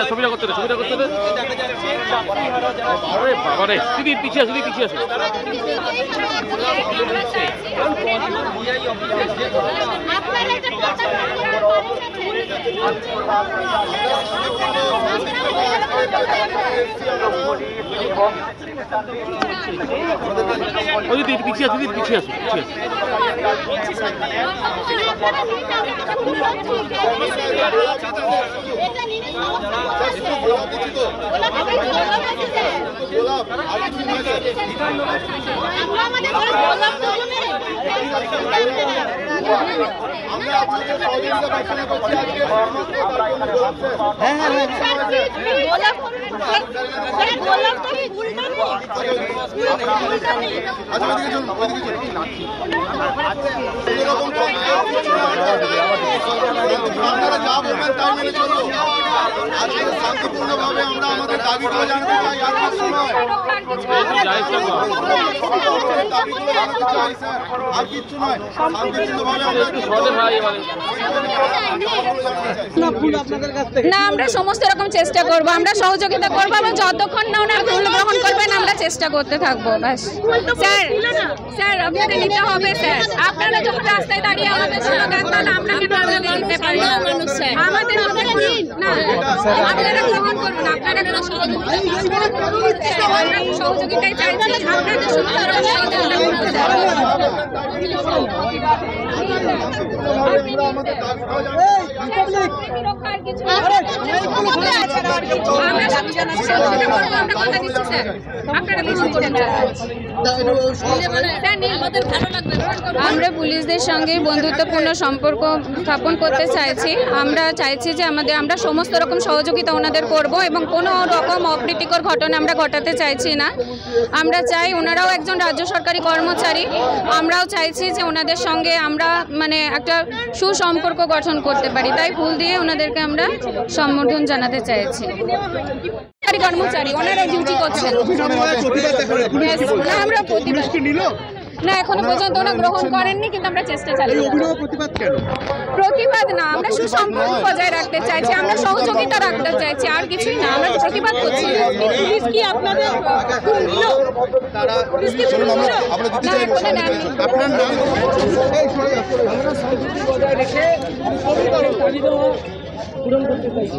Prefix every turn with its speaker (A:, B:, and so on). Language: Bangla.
A: ছবিটা করতে আরে বাবা রে, তুই পিছিয়ে আসো পিছিয়ে আসো
B: আপনারা যা বলবেন তাই মেনে চলবো। আজকে শান্তিপূর্ণভাবে আমরা আমাদের দাবিগুলো জানতে চাই। আর কিছু নয়, দাবিগুলো জানতে চাই স্যার, আর কিচ্ছু নয়। শান্তিপূর্ণভাবে
C: না, আমরা সমস্ত রকম চেষ্টা করব, আমরা সহযোগিতা করবো এবং যতক্ষণ না ওনারা ভুল গ্রহণ করবেন আমরা চেষ্টা করতে থাকবো। ব্যাস স্যার আপনাদের নিতে হবে স্যার। আপনারা যখন রাস্তায় দাঁড়িয়ে আমাদের স্লোগান দেন, আমরা কেন আপনাদের নিতে পারি না? আমাদের না, আপনারা গ্রহণ করবেন, আপনারা সহযোগিতাই চাইছি। আপনাদের আমরা পুলিশদের সঙ্গে বন্ধুত্বপূর্ণ সম্পর্ক স্থাপন করতে চাইছি। আমরা চাইছি যে আমরা সমস্ত রকম সহযোগিতা ওনাদের করব এবং কোনো রকম অপ্রীতিকর ঘটনা আমরা ঘটাতে চাইছি না। আমরা চাই ওনারাও একজন রাজ্য সরকারি কর্মচারী, আমরাও চাইছি যে ওনাদের সঙ্গে আমরা একটা সুসম্পর্ক গঠন করতে পারি। তাই ফুল দিয়ে ওনাদেরকে আমরা সম্বোধন জানাতে চাইছি। কর্মচারী ওনারা ডিউটি করছেন। আমরা না, এখনো পর্যন্ত ওরা গ্রহণ করেননি, কিন্তু আমরা চেষ্টা চালিয়ে প্রতিবাদ না, আমরা সুসম্পর্ক বজায় রাখতে চাইছি, আমরা সহযোগিতা রাখতে চাইছি, আর কিছুই না। আমরা প্রতিবাদ করছি। পুলিশ কি আপনাদের পূরণ করতে চাইছি।